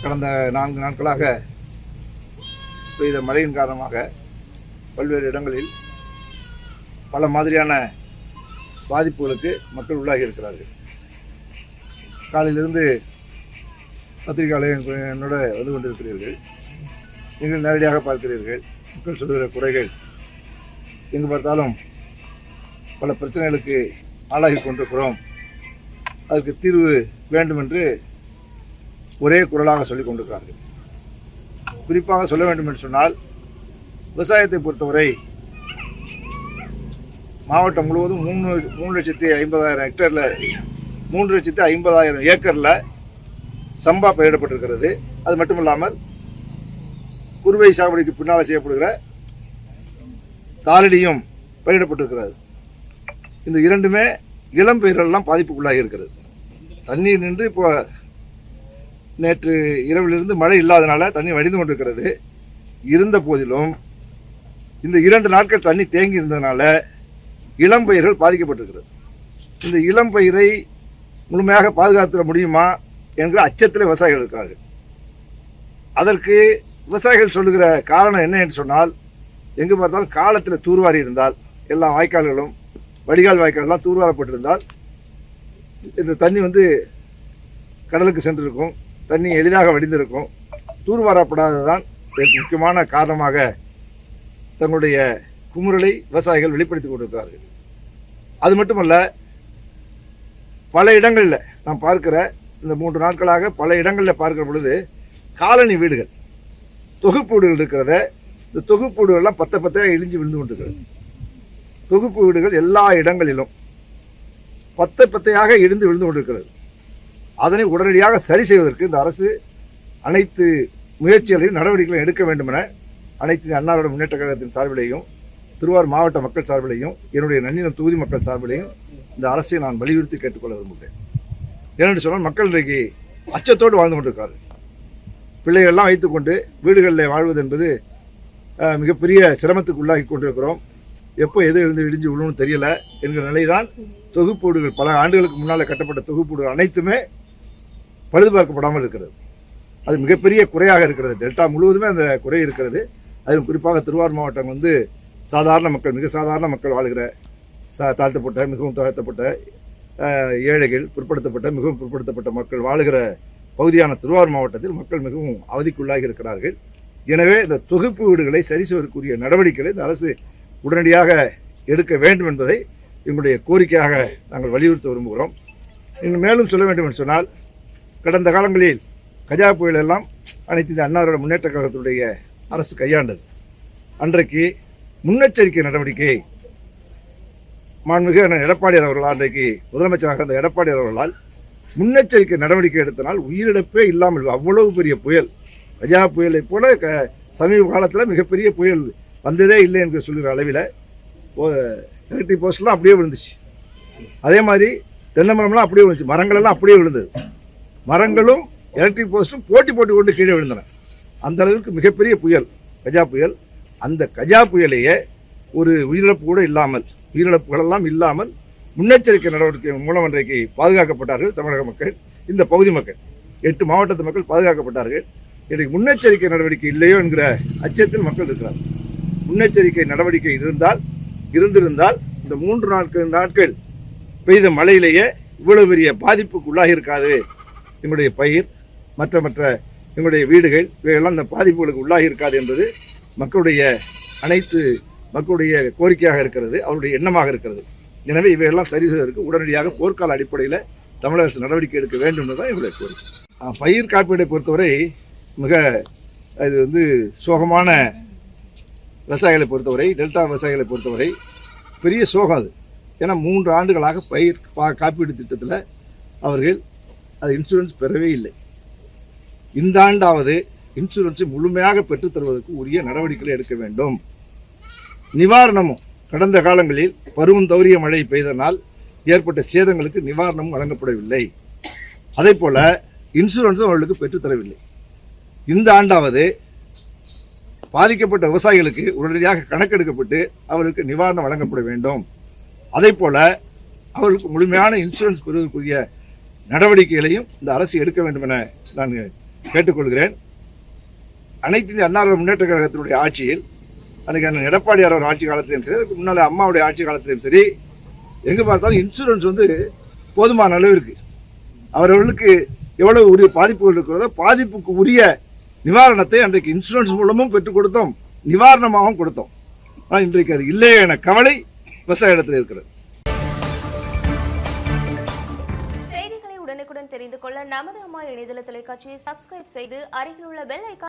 கடந்த 4 நாட்களாக பெய்த மழையின் காரணமாக பல்வேறு இடங்களில் பல மாதிரியான பாதிப்புகளுக்கு மக்கள் உள்ளாகி இருக்கிறார்கள். காலையிலிருந்து பத்திரிகையாளர் என்னோட வந்து கொண்டிருக்கிறீர்கள். நீங்கள் நேரடியாக பார்க்கிறீர்கள். மக்கள் சொல்கிற குறைகள் எங்கு பார்த்தாலும் பல பிரச்சனைகளுக்கு ஆளாகி கொண்டிருக்கிறோம். அதற்கு தீர்வு வேண்டும் என்று ஒரே குரலாக சொல்லிக் கொண்டிருக்கிறார்கள். குறிப்பாக சொல்ல வேண்டும் என்று சொன்னால், விவசாயத்தை பொறுத்தவரை மாவட்டம் முழுவதும் 3,50,000 ஹெக்டரில் 3,50,000 ஏக்கரில் சம்பா பயிரிடப்பட்டிருக்கிறது. அது மட்டும் இல்லாமல் குறுவை சாகுபடிக்கு பின்னால் செய்யப்படுகிற தாளடியும் பயிரிடப்பட்டிருக்கிறது. இந்த இரண்டுமே இளம் பயிர்களெல்லாம் பாதிப்புக்குள்ளாகி இருக்கிறது. தண்ணீர் நின்று இப்போ நேற்று இரவிலிருந்து மழை இல்லாதனால தண்ணி வடிந்து கொண்டிருக்கிறது. இருந்த போதிலும் இந்த 2 நாட்கள் தண்ணி தேங்கி இருந்ததுனால இளம் பயிர்கள் பாதிக்கப்பட்டிருக்கிறது. இந்த இளம் பயிரை முழுமையாக பாதுகாத்துட முடியுமா என்கிற அச்சத்தில் விவசாயிகள் இருக்கிறார்கள். அதற்கு விவசாயிகள் சொல்லுகிற காரணம் என்ன என்று சொன்னால், எங்கு பார்த்தாலும் காலத்தில் தூர்வாரி இருந்தால், எல்லா வாய்க்கால்களும் வடிகால் வாய்க்காலெல்லாம் தூர்வாரப்பட்டிருந்தால் இந்த தண்ணி வந்து கடலுக்கு சென்றிருக்கும், தண்ணி எளிதாக வடிந்திருக்கும். தூர்வாரப்படாததான் இதற்கு முக்கியமான காரணமாக தங்களுடைய குமுறலை விவசாயிகள் வெளிப்படுத்தி கொண்டிருக்கிறார்கள். அது மட்டுமல்ல, பல இடங்களில் நாம் பார்க்கிற இந்த 3 நாட்களாக பல இடங்களில் பார்க்கிற பொழுது காலனி வீடுகள், தொகுப்பு வீடுகள் இருக்கிறத, இந்த தொகுப்பு வீடுகள்லாம் பத்தையாக இழிஞ்சு விழுந்து கொண்டிருக்கிறது. தொகுப்பு வீடுகள் எல்லா இடங்களிலும் பத்தையாக இடிந்து விழுந்து கொண்டிருக்கிறது. அதனை உடனடியாக சரி செய்வதற்கு இந்த அரசு அனைத்து முயற்சிகளையும் நடவடிக்கைகளும் எடுக்க வேண்டும் என அனைத்து அண்ணா திராவிட முன்னேற்ற கழகத்தின் சார்பிலேயும் திருவாரூர் மாவட்ட மக்கள் சார்பிலேயும் என்னுடைய நன்னிலம் தொகுதி மக்கள் சார்பிலேயும் இந்த அரசை நான் வலியுறுத்தி கேட்டுக்கொள்ள விரும்புகிறேன். ஏனென்று சொன்னால், மக்கள் இன்றைக்கு அச்சத்தோடு வாழ்ந்து கொண்டிருக்கிறார்கள். பிள்ளைகள்லாம் வைத்துக்கொண்டு வீடுகளில் வாழ்வது என்பது மிகப்பெரிய சிரமத்துக்கு உள்ளாகி கொண்டிருக்கிறோம். எப்போ எது எழுந்து இடிஞ்சு விழுன்னு தெரியல என்கிற நிலைதான் தொகுப்பு வீடுகள், பல ஆண்டுகளுக்கு முன்னால் கட்டப்பட்ட தொகுப்பு வீடுகள் அனைத்துமே பழுது பார்க்கப்படாமல் இருக்கிறது. அது மிகப்பெரிய குறையாக இருக்கிறது. டெல்டா முழுவதுமே அந்த குறை இருக்கிறது. அதிலும் குறிப்பாக திருவாரூர் மாவட்டம் வந்து சாதாரண மக்கள், மிக சாதாரண மக்கள் வாழ்கிற தாழ்த்தப்பட்ட, மிகவும் தாழ்த்தப்பட்ட ஏழைகள், பிற்படுத்தப்பட்ட, மிகவும் பிற்படுத்தப்பட்ட மக்கள் வாழுகிற பகுதியான திருவாரூர் மாவட்டத்தில் மக்கள் மிகவும் அவதிக்குள்ளாகி இருக்கிறார்கள். எனவே இந்த தொகுப்பு வீடுகளை சரி செய்வதற்குரிய நடவடிக்கைகளை இந்த அரசு உடனடியாக எடுக்க வேண்டும் என்பதை எங்களுடைய கோரிக்கையாக நாங்கள் வலியுறுத்த விரும்புகிறோம். இன்னும் மேலும் சொல்ல வேண்டும் என்று சொன்னால், கடந்த காலங்களில் கஜா புயல் எல்லாம் அனைத்து இந்த அண்ணா திராவிட முன்னேற்ற கழகத்துடைய அரசு கையாண்டது. அன்றைக்கு முன்னெச்சரிக்கை நடவடிக்கை மாண்புமிகு எடப்பாடியார் அவர்களால், அன்றைக்கு முதலமைச்சராக இருந்த எடப்பாடியார் அவர்களால் முன்னெச்சரிக்கை நடவடிக்கை எடுத்தனால் உயிரிழப்பே இல்லாமல், அவ்வளவு பெரிய புயல், கஜா புயலை போல சமீப காலத்தில் மிகப்பெரிய புயல் வந்ததே இல்லை என்று சொல்கிற அளவில் எலக்ட்ரிக் போஸ்ட்லாம் அப்படியே விழுந்துச்சு. அதே மாதிரி தென்னை மரம்லாம் அப்படியே விழுந்துச்சு, மரங்களெல்லாம் அப்படியே விழுந்தது. மரங்களும் எலக்ட்ரிக் போஸ்ட்டும் போட்டி கொண்டு கீழே விழுந்தன. அந்த அளவுக்கு மிகப்பெரிய புயல் கஜா புயல். அந்த கஜா புயலையே ஒரு உயிரிழப்பு கூட இல்லாமல், உயிரிழப்புகளெல்லாம் இல்லாமல் முன்னெச்சரிக்கை நடவடிக்கை மூலம் இன்றைக்கு பாதுகாக்கப்பட்டார்கள் தமிழக மக்கள். இந்த பகுதி மக்கள் 8 மாவட்டத்து மக்கள் பாதுகாக்கப்பட்டார்கள். இன்றைக்கு முன்னெச்சரிக்கை நடவடிக்கை இல்லையோ என்கிற அச்சத்தில் மக்கள் இருக்கிறார். முன்னெச்சரிக்கை நடவடிக்கை இருந்திருந்தால் இந்த 3 நாட்கள் பெய்த மழையிலேயே இவ்வளவு பெரிய பாதிப்புக்கு உள்ளாகி இருக்காது. எங்களுடைய பயிர், மற்ற எங்களுடைய வீடுகள், இவையெல்லாம் இந்த பாதிப்புகளுக்கு உள்ளாகி இருக்காது என்பது மக்களுடைய கோரிக்கையாக இருக்கிறது, அவருடைய எண்ணமாக இருக்கிறது. எனவே இவையெல்லாம் சரி செய்வதற்கு உடனடியாக போர்க்கால அடிப்படையில் தமிழக அரசு நடவடிக்கை எடுக்க வேண்டும் என்பதுதான் எங்களுடைய கோரிக்கை. பயிர் காப்பீடை பொறுத்தவரை மிக இது வந்து சோகமான விவசாயிகளை பொறுத்தவரை, டெல்டா விவசாயிகளை பொறுத்தவரை பெரிய சோகம் அது. ஏன்னா 3 ஆண்டுகளாக பயிர் காப்பீடு திட்டத்தில் அவர்கள் அது இன்சூரன்ஸ் பெறவே இல்லை. இந்த ஆண்டாவது இன்சூரன்ஸை முழுமையாக பெற்றுத்தருவதற்கு உரிய நடவடிக்கைகளை எடுக்க வேண்டும். நிவாரணமும் கடந்த காலங்களில் பருவம் தவறிய மழை பெய்தனால் ஏற்பட்ட சேதங்களுக்கு நிவாரணமும் வழங்கப்படவில்லை. அதே போல இன்சூரன்ஸும் அவர்களுக்கு பெற்றுத்தரவில்லை. இந்த ஆண்டாவது பாதிக்கப்பட்ட விவசாயிகளுக்கு உடனடியாக கணக்கெடுக்கப்பட்டு அவர்களுக்கு நிவாரணம் வழங்கப்பட வேண்டும். அதே போல அவர்களுக்கு முழுமையான இன்சூரன்ஸ் பெறுவதற்குரிய நடவடிக்கைகளையும் இந்த அரசு எடுக்க வேண்டும் என நான் கேட்டுக்கொள்கிறேன். அனைத்து இந்திய அண்ணா திராவிட முன்னேற்ற கழகத்தினுடைய ஆட்சியில் அன்றைக்கி அண்ணன் எடப்பாடியார் அவர் ஆட்சி காலத்திலையும் சரி, அதுக்கு முன்னால் அம்மாவுடைய ஆட்சி காலத்திலையும் சரி, எங்கே பார்த்தாலும் இன்சூரன்ஸ் வந்து போதுமான அளவு இருக்குது. அவர்களுக்கு எவ்வளவு உரிய பாதிப்புகள் இருக்கிறதோ பாதிப்புக்கு உரிய நிவாரணத்தை அன்றைக்கு இன்சூரன்ஸ் மூலமும் பெற்றுக் கொடுத்தோம், நிவாரணமாகவும் கொடுத்தோம். ஆனால் இன்றைக்கு அது இல்லையே என கவலை விவசாய இடத்தில் இருக்கிறது. செய்திகளை உடனுக்குடன் தெரிந்து கொள்ள நமது அம்மா இணையதள தொலைக்காட்சியை சப்ஸ்கிரைப் செய்து அருகில் உள்ள பெல் ஐகான்